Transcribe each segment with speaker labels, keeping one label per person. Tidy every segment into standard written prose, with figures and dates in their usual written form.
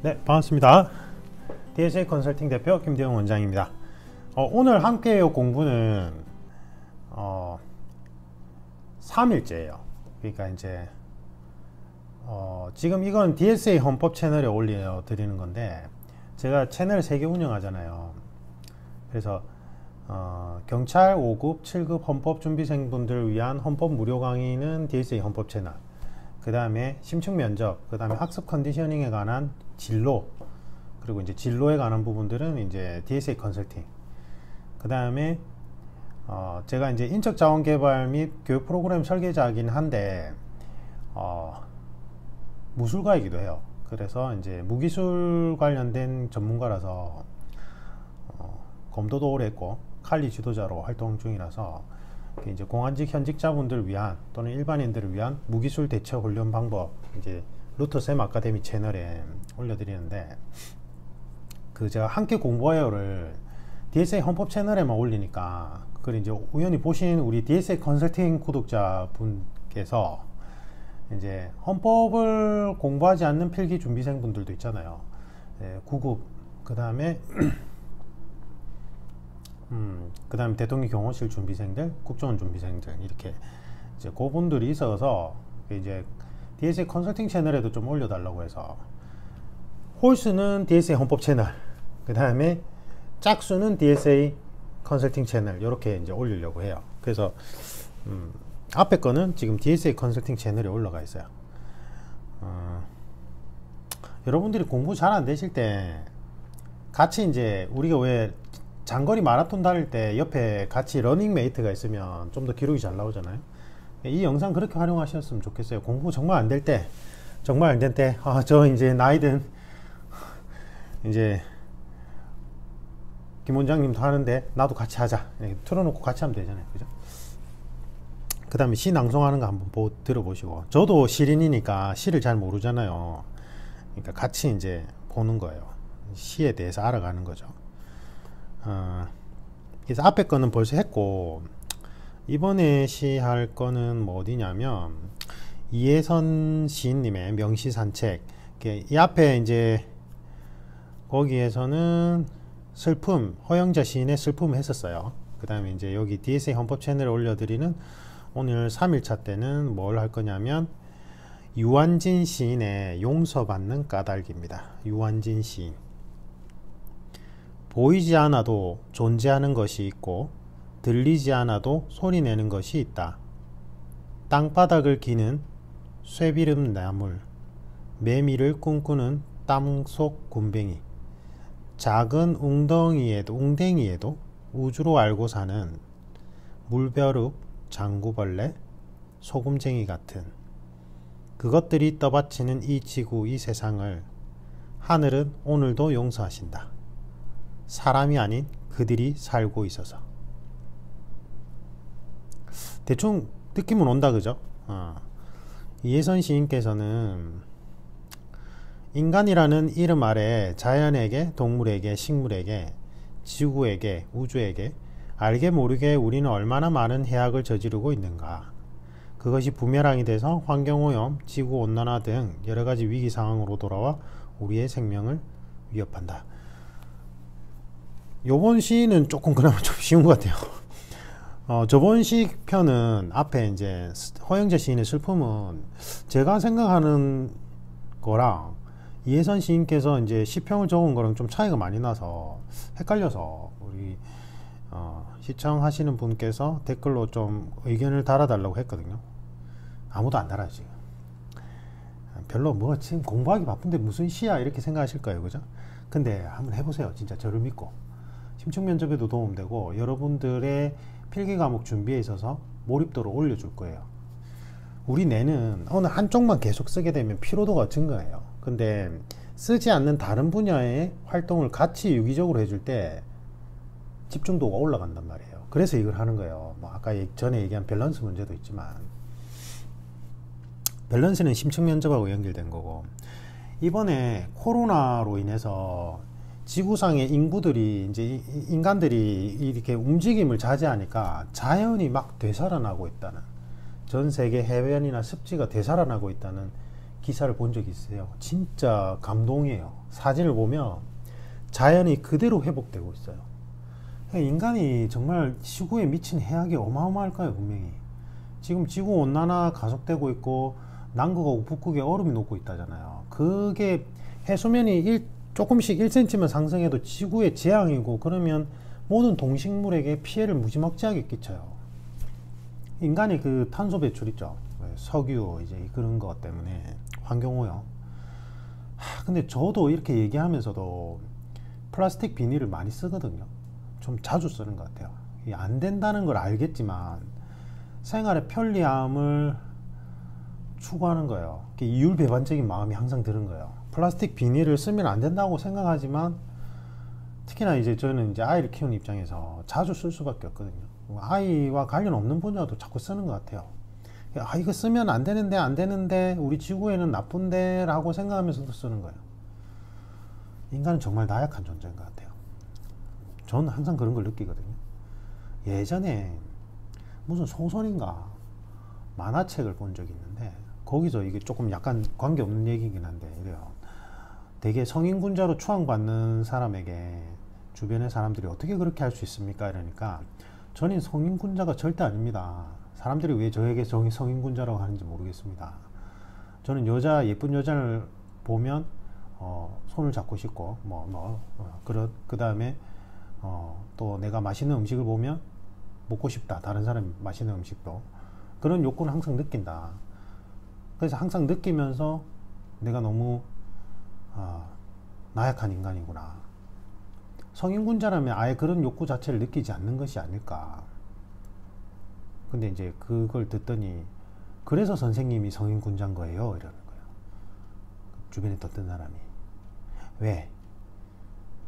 Speaker 1: 네, 반갑습니다. DSA 컨설팅 대표 김대웅 원장입니다. 오늘 함께해요 공부는 3일째예요. 그러니까 이제 지금 이건 DSA 헌법 채널에 올려 드리는 건데, 제가 채널 3개 운영하잖아요. 그래서 경찰 5급, 7급 헌법준비생분들을 위한 헌법 무료 강의는 DSA 헌법 채널, 그 다음에 심층 면접, 그 다음에 학습 컨디셔닝에 관한 진로, 그리고 이제 진로에 관한 부분들은 이제 DSA 컨설팅, 그 다음에 제가 이제 인적 자원 개발 및 교육 프로그램 설계자이긴 한데 무술가이기도 해요. 그래서 이제 무기술 관련된 전문가라서 검도도 오래 했고 칼리 지도자로 활동 중이라서 이제 공안직 현직자분들을 위한 또는 일반인들을 위한 무기술 대처 훈련 방법, 이제 루터쌤 아카데미 채널에 올려드리는데, 그 제가 함께 공부해요를 DSA 헌법 채널에만 올리니까 그걸 이제 우연히 보신 우리 DSA 컨설팅 구독자분께서 이제 헌법을 공부하지 않는 필기 준비생분들도 있잖아요. 9급, 그 다음에 그 다음에 대통령 경호실 준비생들, 국정원 준비생들, 이렇게 이제 그분들이 있어서 이제 DSA 컨설팅 채널에도 좀 올려달라고 해서, 홀수는 DSA 헌법 채널, 그 다음에 짝수는 DSA 컨설팅 채널, 이렇게 이제 올리려고 해요. 그래서 앞에 거는 지금 DSA 컨설팅 채널에 올라가 있어요. 여러분들이 공부 잘 안 되실 때 같이 이제 우리가 왜 장거리 마라톤 달릴 때 옆에 같이 러닝메이트가 있으면 좀 더 기록이 잘 나오잖아요. 이 영상 그렇게 활용하셨으면 좋겠어요. 공부 정말 안 될 때, 정말 안 될 때, 저 이제 나이든 이제 김 원장님도 하는데 나도 같이 하자, 틀어놓고 같이 하면 되잖아요. 그죠? 그 다음에 시 낭송하는 거 한번 들어보시고, 저도 시인이니까 시를 잘 모르잖아요. 그러니까 같이 이제 보는 거예요. 시에 대해서 알아가는 거죠. 그래서 앞에 거는 벌써 했고, 이번에 시 할 거는 뭐 어디냐면 이혜선 시인님의 명시산책. 이 앞에 이제 거기에서는 슬픔, 허영자 시인의 슬픔을 했었어요. 그 다음에 이제 여기 DSA 헌법 채널에 올려드리는 오늘 3일차 때는 뭘 할 거냐면 유한진 시인의 용서받는 까닭입니다. 유한진 시인. 보이지 않아도 존재하는 것이 있고 들리지 않아도 소리내는 것이 있다. 땅바닥을 기는 쇠비름 나물, 매미를 꿈꾸는 땅속 굼벵이, 작은 웅덩이에도 우주로 알고 사는 물벼룩, 장구벌레, 소금쟁이 같은 그것들이 떠받치는 이 지구, 이 세상을 하늘은 오늘도 용서하신다. 사람이 아닌 그들이 살고 있어서. 대충 느낌은 온다, 그죠? 이혜선 시인께서는 인간이라는 이름 아래 자연에게, 동물에게, 식물에게, 지구에게, 우주에게 알게 모르게 우리는 얼마나 많은 해악을 저지르고 있는가. 그것이 부메랑이 돼서 환경오염, 지구온난화 등 여러가지 위기 상황으로 돌아와 우리의 생명을 위협한다. 요번 시는 조금 그나마 좀 쉬운 것 같아요. 저번 시 편은 앞에 이제 허영재 시인의 슬픔은 제가 생각하는 거랑 이혜선 시인께서 이제 시평을 적은 거랑 좀 차이가 많이 나서 헷갈려서 우리 시청하시는 분께서 댓글로 좀 의견을 달아달라고 했거든요. 아무도 안 달아요 지금. 별로 뭐 지금 공부하기 바쁜데 무슨 시야 이렇게 생각하실 거예요, 그죠? 근데 한번 해보세요. 진짜 저를 믿고. 심층 면접에도 도움되고 여러분들의 필기 과목 준비에 있어서 몰입도를 올려줄 거예요. 우리 뇌는 어느 한쪽만 계속 쓰게 되면 피로도가 증가해요. 근데 쓰지 않는 다른 분야의 활동을 같이 유기적으로 해줄 때 집중도가 올라간단 말이에요. 그래서 이걸 하는 거예요. 뭐 아까 전에 얘기한 밸런스 문제도 있지만, 밸런스는 심층 면접하고 연결된 거고, 이번에 코로나로 인해서 지구상의 인구들이, 이제 인간들이 이렇게 움직임을 자제하니까 자연이 막 되살아나고 있다는, 전 세계 해변이나 습지가 되살아나고 있다는 기사를 본 적이 있어요. 진짜 감동이에요. 사진을 보면 자연이 그대로 회복되고 있어요. 인간이 정말 지구에 미친 해악이 어마어마할 거예요. 분명히 지금 지구온난화 가속되고 있고 남극하고 북극에 얼음이 녹고 있다잖아요. 그게 해수면이 조금씩 1cm만 상승해도 지구의 재앙이고, 그러면 모든 동식물에게 피해를 무지막지하게 끼쳐요. 인간이 그 탄소 배출 있죠, 석유 이제 그런 것 때문에 환경오염. 근데 저도 이렇게 얘기하면서도 플라스틱 비닐을 많이 쓰거든요. 좀 자주 쓰는 것 같아요. 이게 안 된다는 걸 알겠지만 생활의 편리함을 추구하는 거예요. 이율배반적인 마음이 항상 드는 거예요. 플라스틱 비닐을 쓰면 안 된다고 생각하지만, 특히나 이제 저는 이제 아이를 키우는 입장에서 자주 쓸 수밖에 없거든요. 아이와 관련 없는 분야도 자꾸 쓰는 것 같아요. 이거 쓰면 안 되는데 우리 지구에는 나쁜데 라고 생각하면서도 쓰는 거예요. 인간은 정말 나약한 존재인 것 같아요. 저는 항상 그런 걸 느끼거든요. 예전에 무슨 소설인가 만화책을 본 적이 있는데, 거기서 이게 조금 약간 관계없는 얘기긴 한데 이래요. 되게 성인군자로 추앙받는 사람에게 주변의 사람들이 어떻게 그렇게 할 수 있습니까? 이러니까 저는 성인군자가 절대 아닙니다. 사람들이 왜 저에게 성인군자라고 하는지 모르겠습니다. 저는 예쁜 여자를 보면 손을 잡고 싶고 그 다음에 또 내가 맛있는 음식을 보면 먹고 싶다. 다른 사람이 맛있는 음식도. 그런 욕구는 항상 느낀다. 그래서 항상 느끼면서 내가 너무 나약한 인간이구나. 성인군자라면 아예 그런 욕구 자체를 느끼지 않는 것이 아닐까. 근데 이제 그걸 듣더니 그래서 선생님이 성인군자인 거예요, 이러는 거예요. 주변에 듣던 사람이. 왜?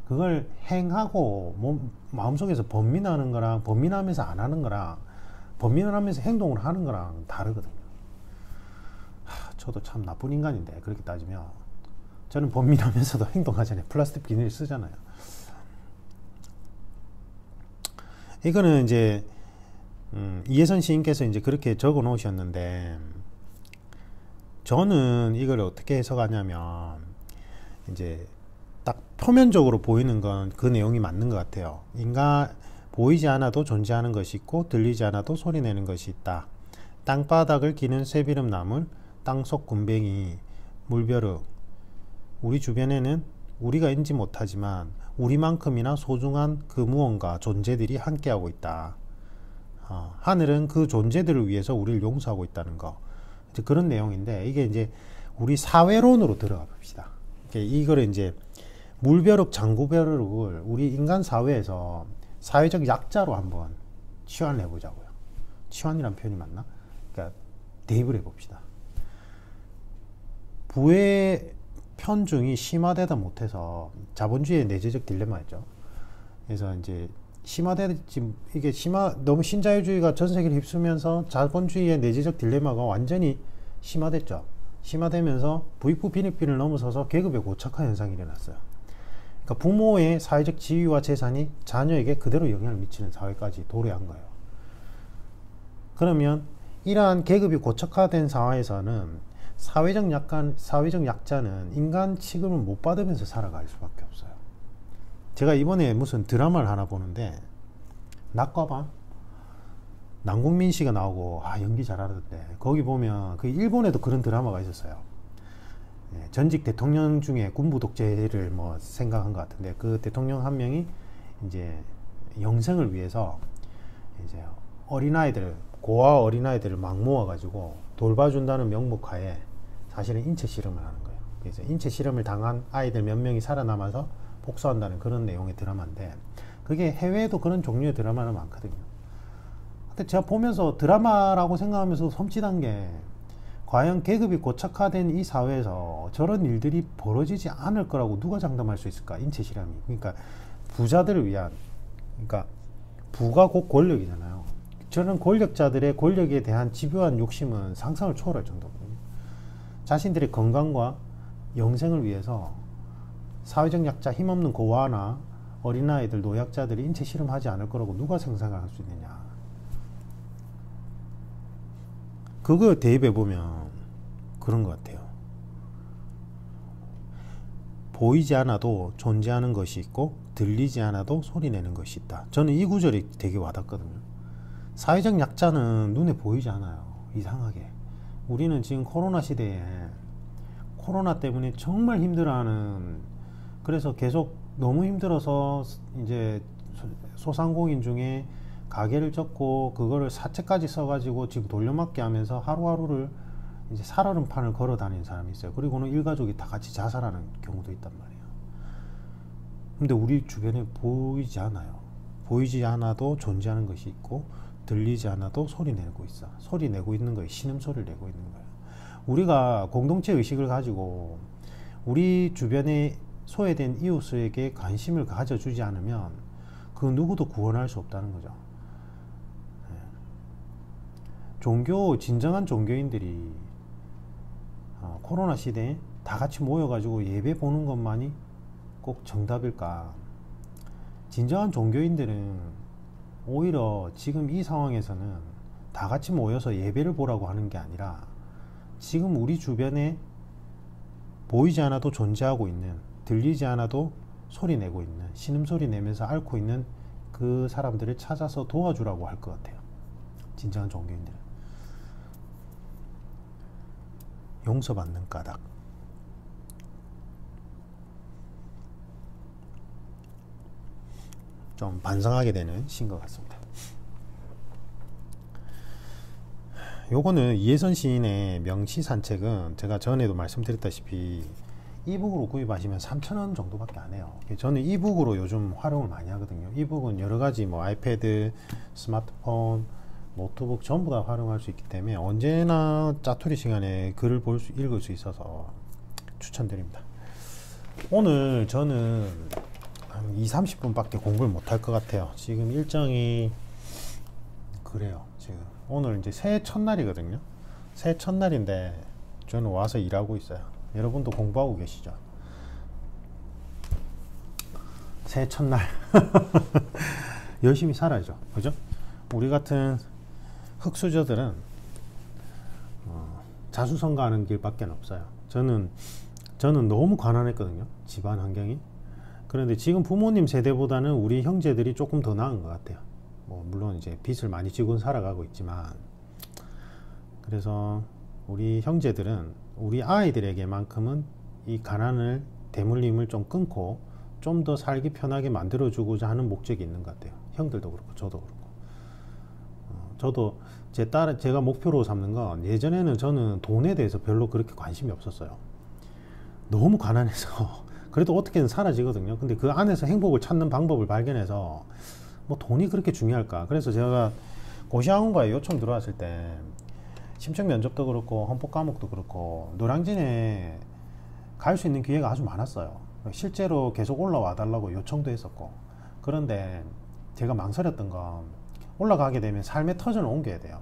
Speaker 1: 그걸 행하고 마음속에서 번민하는 거랑 번민하면서 안 하는 거랑 번민을 하면서 행동을 하는 거랑 다르거든요. 저도 참 나쁜 인간인데, 그렇게 따지면 저는 번민하면서도 행동하잖아요. 플라스틱 비닐 쓰잖아요. 이거는 이제 이혜선 시인께서 이제 그렇게 적어 놓으셨는데, 저는 이걸 어떻게 해석하냐면, 이제 딱 표면적으로 보이는 건 그 내용이 맞는 것 같아요. 인간 보이지 않아도 존재하는 것이 있고 들리지 않아도 소리내는 것이 있다. 땅바닥을 기는 새비름나물, 땅속 굼벵이, 물벼룩. 우리 주변에는 우리가 인지 못하지만 우리만큼이나 소중한 그 무언가 존재들이 함께하고 있다. 하늘은 그 존재들을 위해서 우리를 용서하고 있다는 거. 이제 그런 내용인데, 이게 이제 우리 사회론으로 들어가 봅시다. 이거를 이제 물벼룩, 장구벼룩을 우리 인간 사회에서 사회적 약자로 한번 치환을 해보자고요. 치환이란 표현이 맞나? 그러니까 대입을 해봅시다. 부의 편중이 심화되다 못해서 자본주의의 내재적 딜레마였죠. 그래서 이제 이게 너무 신자유주의가 전 세계를 휩쓰면서 자본주의의 내재적 딜레마가 완전히 심화됐죠. 심화되면서 부익부 빈익빈을 넘어서서 계급의 고착화 현상이 일어났어요. 그러니까 부모의 사회적 지위와 재산이 자녀에게 그대로 영향을 미치는 사회까지 도래한 거예요. 그러면 이러한 계급이 고착화된 상황에서는 사회적 약자는 인간 취급을 못 받으면서 살아갈 수밖에 없어요. 제가 이번에 무슨 드라마를 하나 보는데, 낮과 밤, 남궁민 씨가 나오고 연기 잘하던데, 거기 보면 그 일본에도 그런 드라마가 있었어요. 전직 대통령 중에 군부 독재를 생각한 것 같은데, 그 대통령 한 명이 이제 영생을 위해서 이제 고아 어린아이들을 막 모아가지고 돌봐준다는 명목하에 사실은 인체 실험을 하는 거예요. 그래서 인체 실험을 당한 아이들 몇 명이 살아남아서 복수한다는 그런 내용의 드라마인데, 그게 해외에도 그런 종류의 드라마는 많거든요. 근데 제가 보면서 드라마라고 생각하면서 섬찟한 게, 과연 계급이 고착화된 이 사회에서 저런 일들이 벌어지지 않을 거라고 누가 장담할 수 있을까? 인체 실험이. 그러니까 부자들을 위한, 그러니까 부가 곧 권력이잖아요. 저런 권력자들의 권력에 대한 집요한 욕심은 상상을 초월할 정도거든요. 자신들의 건강과 영생을 위해서 사회적 약자, 힘없는 고아나 어린아이들, 노약자들이 인체 실험하지 않을 거라고 누가 상상할 수 있느냐. 그거 대입해 보면 그런 것 같아요. 보이지 않아도 존재하는 것이 있고 들리지 않아도 소리내는 것이 있다. 저는 이 구절이 되게 와닿거든요. 사회적 약자는 눈에 보이지 않아요. 이상하게 우리는 지금 코로나 시대에 코로나 때문에 정말 힘들어하는, 그래서 계속 너무 힘들어서 이제 소상공인 중에 가게를 접고 그거를 사채까지 써가지고 지금 돌려막기 하면서 하루하루를 이제 살얼음판을 걸어 다니는 사람이 있어요. 그리고는 일가족이 다 같이 자살하는 경우도 있단 말이에요. 근데 우리 주변에 보이지 않아요. 보이지 않아도 존재하는 것이 있고 들리지 않아도 소리 내고 있어. 소리 내고 있는 거예요. 신음소리를 내고 있는 거예요. 우리가 공동체 의식을 가지고 우리 주변에 소외된 이웃에게 관심을 가져주지 않으면 그 누구도 구원할 수 없다는 거죠. 진정한 종교인들이 코로나 시대에 다 같이 모여가지고 예배 보는 것만이 꼭 정답일까? 진정한 종교인들은 오히려 지금 이 상황에서는 다 같이 모여서 예배를 보라고 하는 게 아니라 지금 우리 주변에 보이지 않아도 존재하고 있는, 들리지 않아도 소리 내고 있는, 신음소리 내면서 앓고 있는 그 사람들을 찾아서 도와주라고 할 것 같아요. 진정한 종교인들은. 용서받는 까닭. 좀 반성하게 되는 시인 것 같습니다. 요거는 이혜선 시인의 명시산책은 제가 전에도 말씀드렸다시피 이북으로 구입하시면 3,000원 정도밖에 안 해요. 저는 이북으로 요즘 활용을 많이 하거든요. 이북은 여러가지 뭐 아이패드, 스마트폰, 노트북 전부 다 활용할 수 있기 때문에 언제나 짜투리 시간에 글을 읽을 수 있어서 추천드립니다. 오늘 저는 한 20-30분 밖에 공부를 못할 것 같아요. 지금 일정이 그래요. 지금 오늘 이제 새해 첫날이거든요. 새해 첫날인데 저는 와서 일하고 있어요. 여러분도 공부하고 계시죠? 새해 첫날 열심히 살아야죠. 그죠? 우리 같은 흑수저들은 자수성가하는 길밖에 없어요. 저는 너무 가난했거든요. 집안 환경이. 그런데 지금 부모님 세대보다는 우리 형제들이 조금 더 나은 것 같아요. 뭐 물론 이제 빚을 많이 지고 살아가고 있지만, 그래서 우리 형제들은 우리 아이들에게만큼은 이 가난을, 대물림을 좀 끊고 좀 더 살기 편하게 만들어주고자 하는 목적이 있는 것 같아요. 형들도 그렇고 저도 그렇고. 저도 제가 목표로 삼는 건, 예전에는 저는 돈에 대해서 별로 그렇게 관심이 없었어요. 너무 가난해서 그래도 어떻게든 사라지거든요. 근데 그 안에서 행복을 찾는 방법을 발견해서 뭐 돈이 그렇게 중요할까? 그래서 제가 고시학원과에 요청 들어왔을 때 심층 면접도 그렇고 헌법 과목도 그렇고 노량진에 갈 수 있는 기회가 아주 많았어요. 실제로 계속 올라와 달라고 요청도 했었고. 그런데 제가 망설였던 건, 올라가게 되면 삶의 터전을 옮겨야 돼요.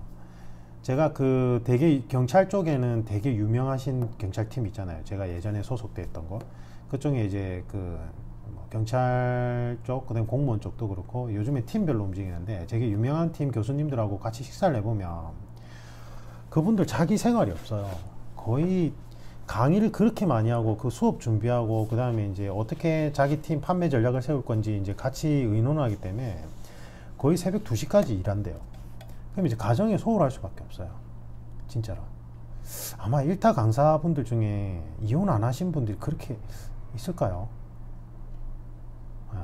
Speaker 1: 제가 그 되게 경찰 쪽에는 되게 유명하신 경찰팀 있잖아요. 제가 예전에 소속돼 있던 거. 그쪽에 이제 그 경찰 쪽, 그다음에 공무원 쪽도 그렇고 요즘에 팀별로 움직이는데, 되게 유명한 팀 교수님들하고 같이 식사를 해보면 그분들 자기 생활이 없어요. 거의 강의를 그렇게 많이 하고 그 수업 준비하고 그 다음에 이제 어떻게 자기 팀 판매 전략을 세울 건지 이제 같이 의논하기 때문에 거의 새벽 2시까지 일한대요. 그럼 이제 가정에 소홀할 수밖에 없어요. 진짜로. 아마 일타 강사분들 중에 이혼 안 하신 분들이 그렇게 있을까요? 네.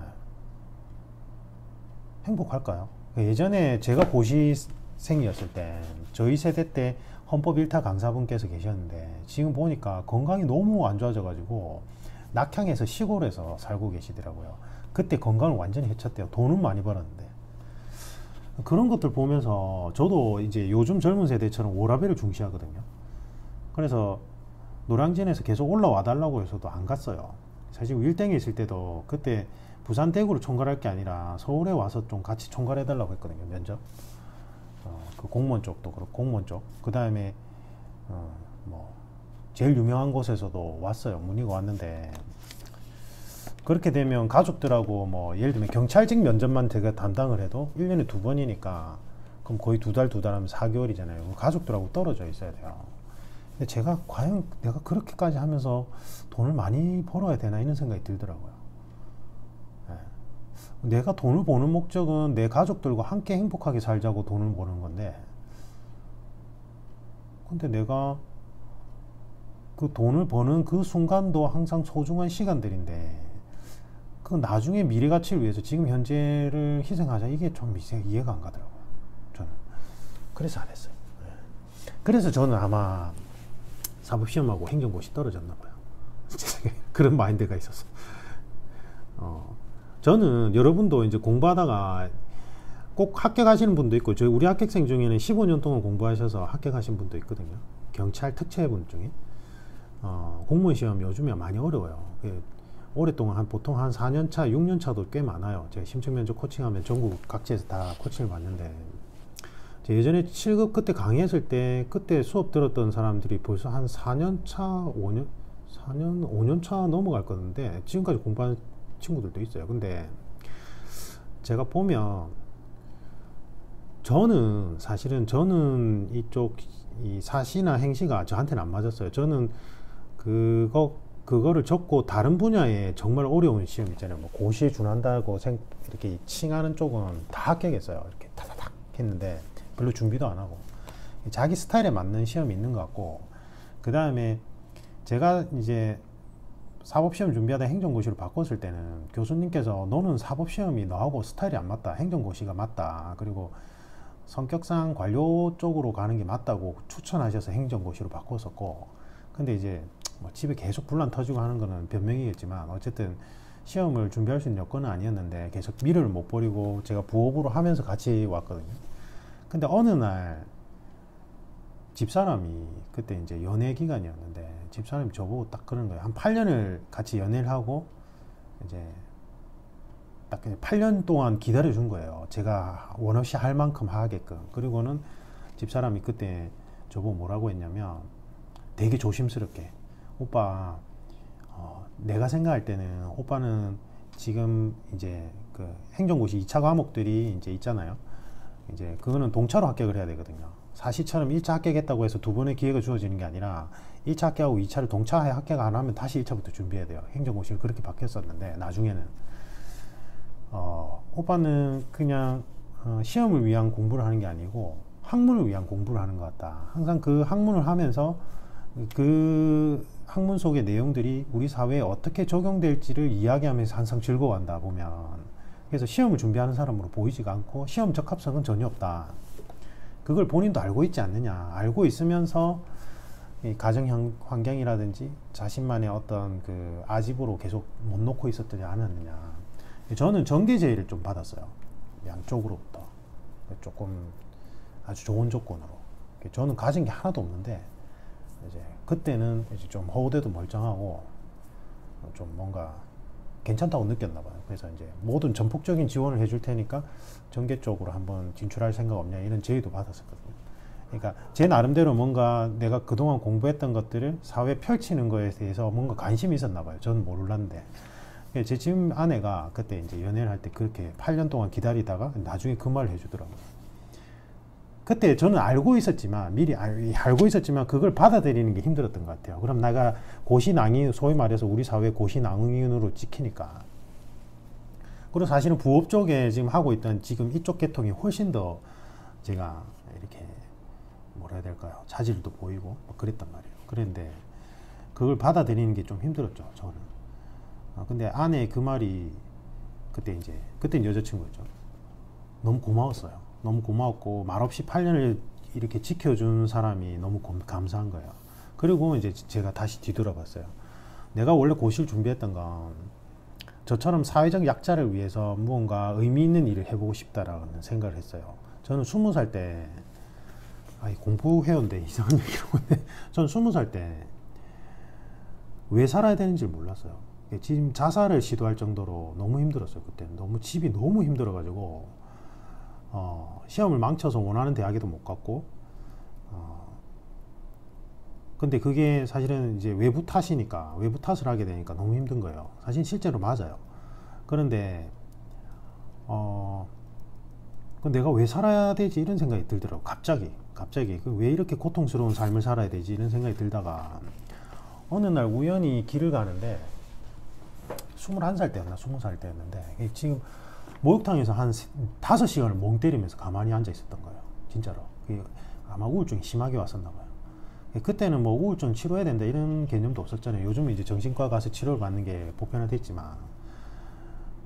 Speaker 1: 행복할까요? 예전에 제가 고시생이었을 때 저희 세대 때 헌법 일타 강사분께서 계셨는데, 지금 보니까 건강이 너무 안 좋아져 가지고 낙향에서 시골에서 살고 계시더라고요. 그때 건강을 완전히 해쳤대요. 돈은 많이 벌었는데. 그런 것들 보면서 저도 이제 요즘 젊은 세대처럼 워라밸을 중시하거든요. 그래서 노량진에서 계속 올라와 달라고 해서도 안 갔어요. 사실 일땡에 있을 때도 그때 부산 대구를 총괄할 게 아니라 서울에 와서 좀 같이 총괄해 달라고 했거든요. 면접. 그 공무원 쪽도 그렇고, 공무원 쪽. 그 다음에 뭐 제일 유명한 곳에서도 왔어요. 문의가 왔는데, 그렇게 되면 가족들하고 뭐 예를 들면 경찰직 면접만 제가 담당을 해도 1년에 2번이니까 그럼 거의 2달 하면 4개월이잖아요. 가족들하고 떨어져 있어야 돼요. 근데 제가 과연 내가 그렇게까지 하면서 돈을 많이 벌어야 되나 이런 생각이 들더라고요. 예. 내가 돈을 버는 목적은 내 가족들과 함께 행복하게 살자고 돈을 버는 건데, 근데 내가 그 돈을 버는 그 순간도 항상 소중한 시간들인데, 그 나중에 미래 가치를 위해서 지금 현재를 희생하자, 이게 좀 이해가 안 가더라고요. 저는 그래서 안 했어요. 예. 그래서 저는 아마 사법시험하고 행정고시 떨어졌나 봐요. 그런 마인드가 있어서. 저는 여러분도 이제 공부하다가 꼭 합격하시는 분도 있고, 저희 우리 합격생 중에는 15년 동안 공부하셔서 합격하신 분도 있거든요. 경찰 특채분 중에. 공무원 시험 요즘에 많이 어려워요. 오랫동안 보통 한 4년차, 6년차도 꽤 많아요. 제가 심층면접 코칭하면 전국 각지에서 다 코칭을 받는데, 예전에 7급 그때 강의했을 때 그때 수업 들었던 사람들이 벌써 한 4년차, 5년차 넘어갈 건데 지금까지 공부하는 친구들도 있어요. 근데 제가 보면 저는 이쪽 이 사시나 행시가 저한테는 안 맞았어요. 저는 그거를 적고 다른 분야에 정말 어려운 시험 있잖아요. 뭐 고시에 준한다고 이렇게 칭하는 쪽은 다 합격했어요. 이렇게 타다닥 했는데 별로 준비도 안 하고 자기 스타일에 맞는 시험이 있는 것 같고, 그 다음에 제가 이제 사법시험 준비하다 행정고시로 바꿨을 때는 교수님께서 너는 사법시험이 너하고 스타일이 안 맞다, 행정고시가 맞다, 그리고 성격상 관료 쪽으로 가는 게 맞다고 추천하셔서 행정고시로 바꿨었고, 근데 이제 뭐 집에 계속 분란 터지고 하는 거는 변명이겠지만 어쨌든 시험을 준비할 수 있는 여건은 아니었는데 계속 미래를 못 버리고 제가 부업으로 하면서 같이 왔거든요. 근데 어느 날 집사람이, 그때 이제 연애 기간이었는데 집사람이 저보고 딱 그러는 거예요. 한 8년을 같이 연애를 하고 이제 딱 8년 동안 기다려 준 거예요. 제가 원 없이 할 만큼 하게끔. 그리고는 집사람이 그때 저보고 뭐라고 했냐면 되게 조심스럽게, 오빠, 내가 생각할 때는 오빠는 지금 이제 그 행정고시 2차 과목들이 이제 있잖아요. 이제 그거는 동차로 합격을 해야 되거든요. 사시처럼 1차 합격했다고 해서 두 번의 기회가 주어지는 게 아니라 1차 합격하고 2차를 동차에 합격 안 하면 다시 1차부터 준비해야 돼요. 행정고시를 그렇게 바뀌었었는데 나중에는 오빠는 그냥 시험을 위한 공부를 하는 게 아니고 학문을 위한 공부를 하는 것 같다. 항상 그 학문을 하면서 그 학문 속의 내용들이 우리 사회에 어떻게 적용될지를 이야기하면서 항상 즐거워한다 보면. 그래서 시험을 준비하는 사람으로 보이지가 않고 시험 적합성은 전혀 없다. 그걸 본인도 알고 있지 않느냐. 알고 있으면서 이 가정 환경이라든지 자신만의 어떤 그 아집으로 계속 못 놓고 있었지 않았느냐. 저는 정기 제의를 좀 받았어요. 양쪽으로부터. 조금 아주 좋은 조건으로. 저는 가진 게 하나도 없는데 이제 그때는 이제 좀 허우대도 멀쩡하고 좀 뭔가 괜찮다고 느꼈나 봐요. 그래서 이제 모든 전폭적인 지원을 해줄 테니까 전개 쪽으로 한번 진출할 생각 없냐, 이런 제의도 받았었거든요. 그러니까 제 나름대로 뭔가 내가 그동안 공부했던 것들을 사회에 펼치는 거에 대해서 뭔가 관심이 있었나 봐요. 저는 몰랐는데. 제 지금 아내가 그때 이제 연애를 할 때 그렇게 8년 동안 기다리다가 나중에 그 말을 해주더라고요. 그때 저는 알고 있었지만, 미리 알고 있었지만 그걸 받아들이는 게 힘들었던 것 같아요. 그럼 내가 고시낭인, 소위 말해서 우리 사회 고시낭인으로 찍히니까. 그리고 사실은 부업 쪽에 지금 하고 있던 지금 이쪽 계통이 훨씬 더 제가 이렇게 뭐라 해야 될까요? 자질도 보이고 뭐 그랬단 말이에요. 그런데 그걸 받아들이는 게 좀 힘들었죠, 저는. 근데 아내의 그 말이 그때는 여자친구였죠. 너무 고마웠어요. 너무 고마웠고 말없이 8년을 이렇게 지켜준 사람이 너무 감사한 거예요. 그리고 이제 제가 다시 뒤돌아봤어요. 내가 원래 고시를 준비했던 건 저처럼 사회적 약자를 위해서 무언가 의미 있는 일을 해보고 싶다라는 생각을 했어요. 저는 20살 때, 공부해온데 이상한 얘기라고 했는데, 저는 20살 때 왜 살아야 되는지 몰랐어요. 지금 자살을 시도할 정도로 너무 힘들었어요. 그때는 너무 집이 너무 힘들어가지고 시험을 망쳐서 원하는 대학에도 못 갔고, 근데 그게 사실은 이제 외부 탓이니까, 외부 탓을 하게 되니까 너무 힘든 거예요. 사실 실제로 맞아요. 그런데 내가 왜 살아야 되지, 이런 생각이 들더라고. 갑자기 갑자기 왜 이렇게 고통스러운 삶을 살아야 되지 이런 생각이 들다가 어느 날 우연히 길을 가는데 21살 때였나 20살 때였는데 지금 목욕탕에서 한 5시간을 멍 때리면서 가만히 앉아 있었던 거예요. 진짜로. 아마 우울증이 심하게 왔었나 봐요. 그때는 뭐 우울증 치료해야 된다 이런 개념도 없었잖아요. 요즘은 이제 정신과 가서 치료를 받는 게 보편화됐지만,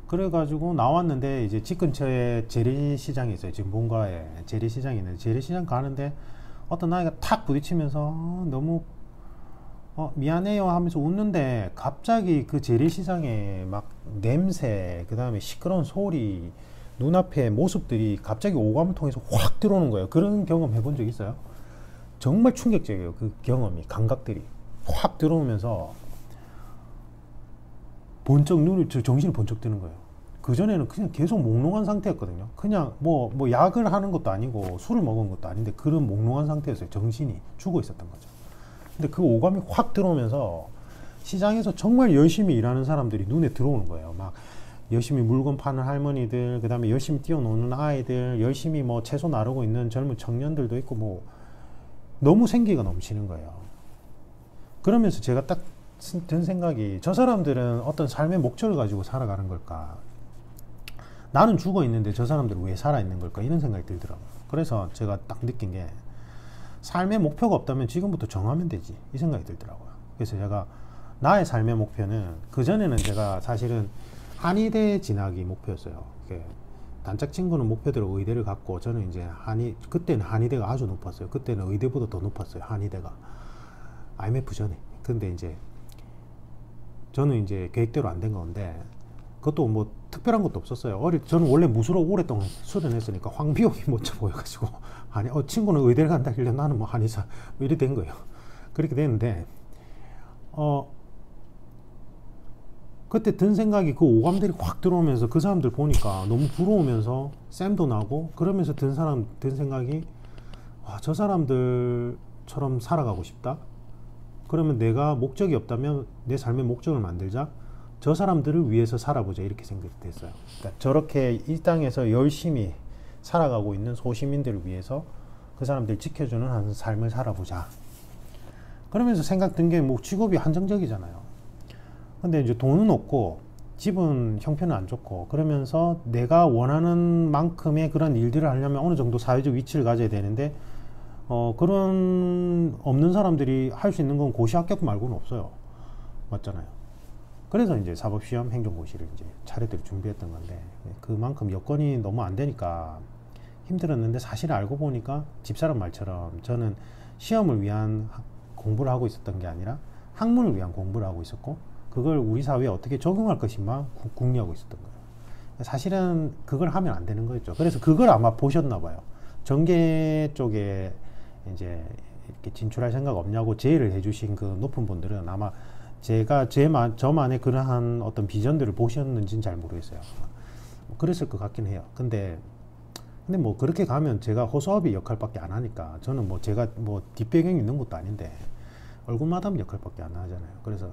Speaker 1: 그래가지고 나왔는데 이제 집 근처에 재래시장이 있어요. 지금 본가에 재래시장이 있는데 재래시장 가는데 어떤 아이가 탁 부딪히면서 너무 미안해요 하면서 웃는데 갑자기 그 재래시장에 막 냄새, 그 다음에 시끄러운 소리, 눈앞에 모습들이 갑자기 오감을 통해서 확 들어오는 거예요. 그런 경험 해본 적 있어요? 정말 충격적이에요. 그 경험이, 감각들이 확 들어오면서 번쩍 정신이 번쩍 드는 거예요. 그전에는 그냥 계속 몽롱한 상태였거든요. 그냥 뭐 약을 하는 것도 아니고 술을 먹은 것도 아닌데 그런 몽롱한 상태였어요. 정신이 죽어 있었던 거죠. 근데 그 오감이 확 들어오면서 시장에서 정말 열심히 일하는 사람들이 눈에 들어오는 거예요. 막 열심히 물건 파는 할머니들, 그 다음에 열심히 뛰어노는 아이들, 열심히 뭐 채소 나르고 있는 젊은 청년들도 있고, 뭐 너무 생기가 넘치는 거예요. 그러면서 제가 딱 든 생각이, 저 사람들은 어떤 삶의 목적을 가지고 살아가는 걸까? 나는 죽어 있는데 저 사람들은 왜 살아 있는 걸까? 이런 생각이 들더라고요. 그래서 제가 딱 느낀 게, 삶의 목표가 없다면 지금부터 정하면 되지, 이 생각이 들더라고요. 그래서 제가 나의 삶의 목표는, 그전에는 제가 사실은 한의대 진학이 목표였어요. 단짝 친구는 목표대로 의대를 갔고, 저는 이제 그때는 한의대가 아주 높았어요. 그때는 의대보다 더 높았어요, 한의대가. IMF 전에. 근데 이제 저는 이제 계획대로 안 된 건데, 그것도 뭐 특별한 것도 없었어요. 저는 원래 무술을 오랫동안 수련했으니까 황비용이 먼저 보여가지고, 친구는 의대를 간다길래 나는 뭐 한의사, 뭐 이렇게 된 거예요. 그렇게 됐는데, 그때 든 생각이, 그 오감들이 확 들어오면서 그 사람들 보니까 너무 부러우면서 쌤도 나고, 그러면서 든 생각이, 저 사람들처럼 살아가고 싶다. 그러면 내가 목적이 없다면 내 삶의 목적을 만들자. 저 사람들을 위해서 살아보자, 이렇게 생각됐어요. 그러니까 저렇게 이 땅에서 열심히 살아가고 있는 소시민들을 위해서 그 사람들 지켜주는 한 삶을 살아보자. 그러면서 생각 든 게, 뭐 직업이 한정적이잖아요. 근데 이제 돈은 없고 집은 형편은 안 좋고, 그러면서 내가 원하는 만큼의 그런 일들을 하려면 어느 정도 사회적 위치를 가져야 되는데, 그런 없는 사람들이 할 수 있는 건 고시 합격 말고는 없어요. 맞잖아요. 그래서 이제 사법시험 행정고시를 이제 차례대로 준비했던 건데, 그만큼 여건이 너무 안 되니까 힘들었는데, 사실 알고 보니까 집사람 말처럼 저는 시험을 위한 공부를 하고 있었던 게 아니라 학문을 위한 공부를 하고 있었고, 그걸 우리 사회에 어떻게 적용할 것인만 궁리하고 있었던 거예요. 사실은 그걸 하면 안 되는 거였죠. 그래서 그걸 아마 보셨나 봐요. 전계 쪽에 이제 이렇게 진출할 생각 없냐고 제의를 해주신 그 높은 분들은 아마 제가 저만의 그러한 어떤 비전들을 보셨는지는 잘 모르겠어요. 그랬을 것 같긴 해요. 근데 뭐 그렇게 가면 제가 호소아비 역할밖에 안 하니까, 저는 뭐 제가 뭐 뒷배경이 있는 것도 아닌데 얼굴 마담 역할밖에 안 하잖아요. 그래서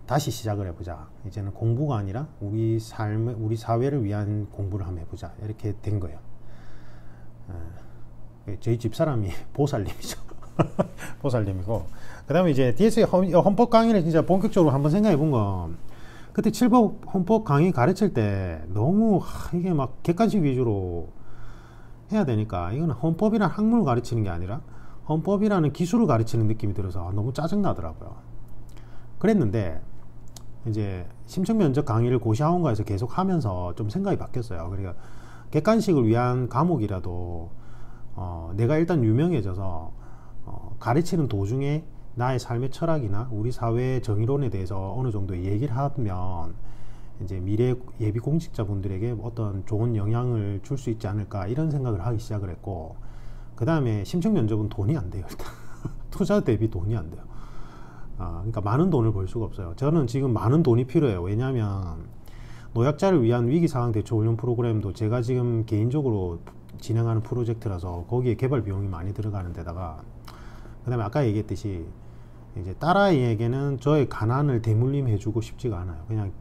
Speaker 1: 다시 시작을 해보자. 이제는 공부가 아니라 우리 사회를 위한 공부를 한번 해보자. 이렇게 된 거예요. 저희 집사람이 보살님이죠. 보살님이고, 그 다음에 이제 DS의 헌법 강의를 진짜 본격적으로 한번 생각해 본 건, 그때 7법 헌법 강의 가르칠 때 너무 이게 막 객관식 위주로 해야 되니까, 이거는 헌법이란 학문을 가르치는 게 아니라 헌법이라는 기술을 가르치는 느낌이 들어서 너무 짜증나더라고요. 그랬는데 이제 심층면접 강의를 고시학원가에서 계속 하면서 좀 생각이 바뀌었어요. 그러니까 객관식을 위한 과목이라도 내가 일단 유명해져서 가르치는 도중에 나의 삶의 철학이나 우리 사회의 정의론에 대해서 어느 정도 얘기를 하면 이제 미래 예비 공직자분들에게 어떤 좋은 영향을 줄 수 있지 않을까, 이런 생각을 하기 시작을 했고, 그 다음에 심층 면접은 돈이 안 돼요. 일단 투자 대비 돈이 안 돼요. 그러니까 많은 돈을 벌 수가 없어요. 저는 지금 많은 돈이 필요해요. 왜냐하면 노약자를 위한 위기상황 대처 훈련 프로그램도 제가 지금 개인적으로 진행하는 프로젝트라서 거기에 개발 비용이 많이 들어가는 데다가, 그 다음에 아까 얘기했듯이 이제 딸아이에게는 저의 가난을 대물림해 주고 싶지가 않아요. 그냥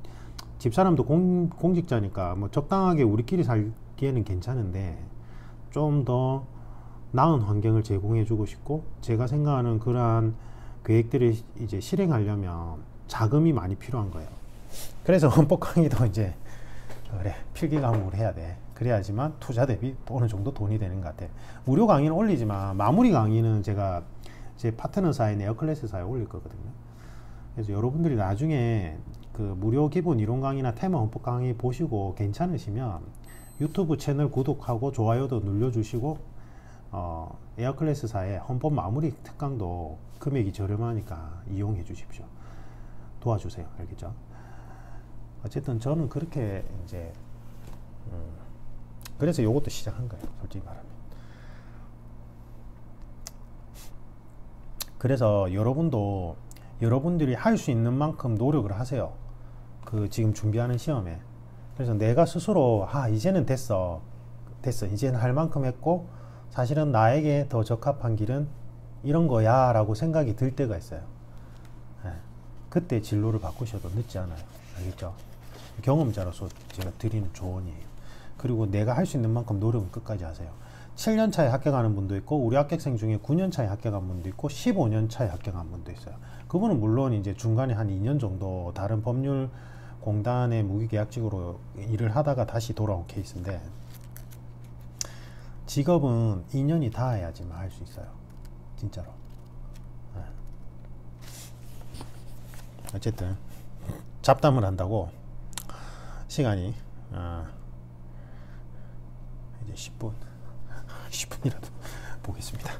Speaker 1: 집사람도 공직자니까 뭐 적당하게 우리끼리 살 듣기에는 괜찮은데 좀 더 나은 환경을 제공해 주고 싶고, 제가 생각하는 그러한 계획들을 이제 실행하려면 자금이 많이 필요한 거예요. 그래서 헌법 강의도 이제 그래 필기 과목을 해야 돼. 그래야지만 투자 대비 어느 정도 돈이 되는 것 같아. 무료 강의는 올리지만 마무리 강의는 제가 제 파트너사인 에어클래스사에 올릴 거거든요. 그래서 여러분들이 나중에 그 무료 기본 이론 강의나 테마 헌법 강의 보시고 괜찮으시면 유튜브 채널 구독하고 좋아요도 눌러주시고, 에어클래스사의 헌법 마무리 특강도 금액이 저렴하니까 이용해 주십시오. 도와주세요. 알겠죠? 어쨌든 저는 그렇게 이제 그래서 요것도 시작한 거예요. 솔직히 말하면. 그래서 여러분도 여러분들이 할 수 있는 만큼 노력을 하세요. 그 지금 준비하는 시험에. 그래서 내가 스스로 이제는 됐어 이제는 할 만큼 했고 사실은 나에게 더 적합한 길은 이런 거야 라고 생각이 들 때가 있어요. 그때 진로를 바꾸셔도 늦지 않아요. 알겠죠? 경험자로서 제가 드리는 조언이에요. 그리고 내가 할 수 있는 만큼 노력은 끝까지 하세요. 7년 차에 합격하는 분도 있고, 우리 합격생 중에 9년 차에 합격한 분도 있고, 15년 차에 합격한 분도 있어요. 그분은 물론 이제 중간에 한 2년 정도 다른 법률 공단의 무기계약직으로 일을 하다가 다시 돌아온 케이스인데, 직업은 2년이 닿아야지만 할 수 있어요. 진짜로. 어쨌든 잡담을 한다고 시간이 이제 10분이라도 보겠습니다.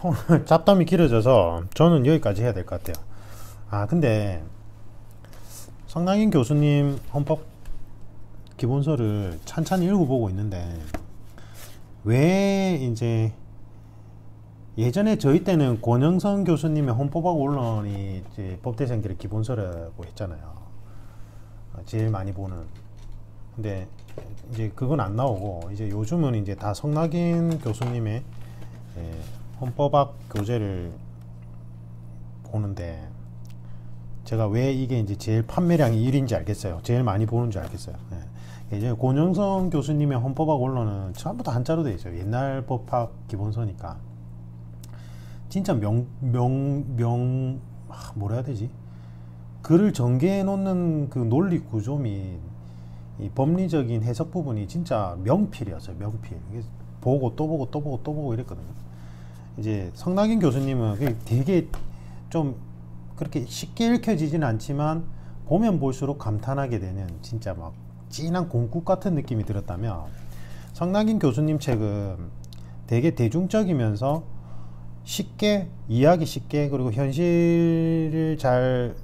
Speaker 1: 오늘 잡담이 길어져서 저는 여기까지 해야 될 것 같아요. 근데 성낙인 교수님 헌법 기본서를 찬찬히 읽어보고 있는데, 왜 이제 예전에 저희 때는 권영선 교수님의 헌법학 원론이 이제 법대생들의 기본서라고 했잖아요. 제일 많이 보는. 근데 이제 그건 안 나오고, 이제 요즘은 이제 다 성낙인 교수님의 헌법학 교재를 보는데, 제가 왜 이게 이제 제일 판매량이 1위인지 알겠어요. 제일 많이 보는 줄 알겠어요. 이제 권영선 교수님의 헌법학 원론은 전부 다 한자로 되어 있어요. 옛날 법학 기본서니까. 진짜 뭐라 해야 되지? 글을 전개해 놓는 그 논리 구조 및 이 법리적인 해석 부분이 진짜 명필이었어요. 명필. 보고 또 보고 또 보고 또 보고 이랬거든요. 이제 성낙인 교수님은 되게 좀 그렇게 쉽게 읽혀지진 않지만 보면 볼수록 감탄하게 되는 진짜 막 진한 공국 같은 느낌이 들었다면, 성낙인 교수님 책은 되게 대중적이면서 쉽게 이해하기 쉽게, 그리고 현실을 잘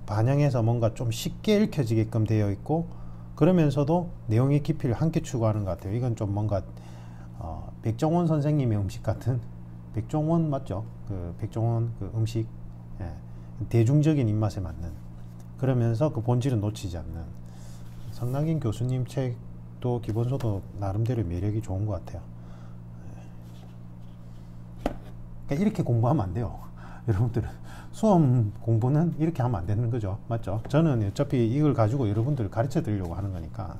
Speaker 1: 반영해서 뭔가 좀 쉽게 읽혀지게끔 되어 있고, 그러면서도 내용의 깊이를 함께 추구하는 것 같아요. 이건 좀 뭔가 백종원 선생님의 음식 같은, 백종원 맞죠? 그 백종원 그 음식, 대중적인 입맛에 맞는, 그러면서 그 본질은 놓치지 않는 성낙인 교수님 책도 기본서도 나름대로 매력이 좋은 것 같아요. 그러니까 이렇게 공부하면 안 돼요. 여러분들은 수험 공부는 이렇게 하면 안 되는 거죠. 맞죠? 저는 어차피 이걸 가지고 여러분들을 가르쳐 드리려고 하는 거니까.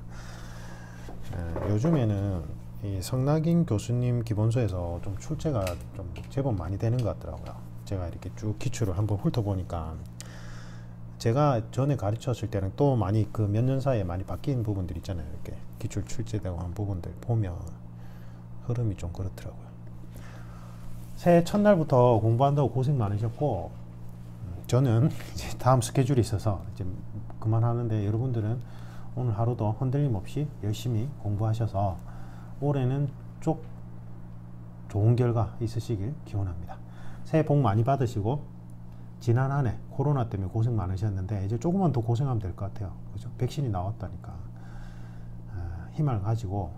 Speaker 1: 요즘에는 이 성낙인 교수님 기본서에서 좀 출제가 좀 제법 많이 되는 것 같더라고요. 제가 이렇게 쭉 기출을 한번 훑어보니까, 제가 전에 가르쳤을 때는 또 많이 그 몇 년 사이에 많이 바뀐 부분들 있잖아요. 이렇게 기출 출제되고 한 부분들 보면 흐름이 좀 그렇더라고요. 새해 첫날부터 공부한다고 고생 많으셨고, 저는 이제 다음 스케줄이 있어서 이제 그만하는데, 여러분들은 오늘 하루도 흔들림 없이 열심히 공부하셔서 올해는 쭉 좋은 결과 있으시길 기원합니다. 새해 복 많이 받으시고, 지난 한 해 코로나 때문에 고생 많으셨는데 이제 조금만 더 고생하면 될 것 같아요. 그죠? 백신이 나왔다니까. 힘을 가지고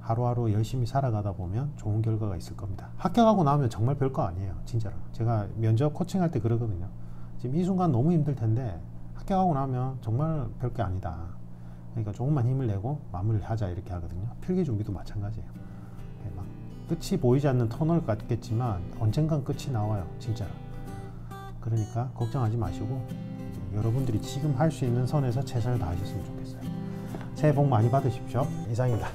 Speaker 1: 하루하루 열심히 살아가다 보면 좋은 결과가 있을 겁니다. 합격하고 나면 정말 별거 아니에요. 진짜로. 제가 면접 코칭할 때 그러거든요. 지금 이 순간 너무 힘들 텐데 합격하고 나면 정말 별게 아니다. 그러니까 조금만 힘을 내고 마무리를 하자, 이렇게 하거든요. 필기 준비도 마찬가지예요. 막 끝이 보이지 않는 터널 같겠지만 언젠간 끝이 나와요. 진짜로. 그러니까 걱정하지 마시고 여러분들이 지금 할 수 있는 선에서 최선을 다하셨으면 좋겠어요. 새해 복 많이 받으십시오. 이상입니다.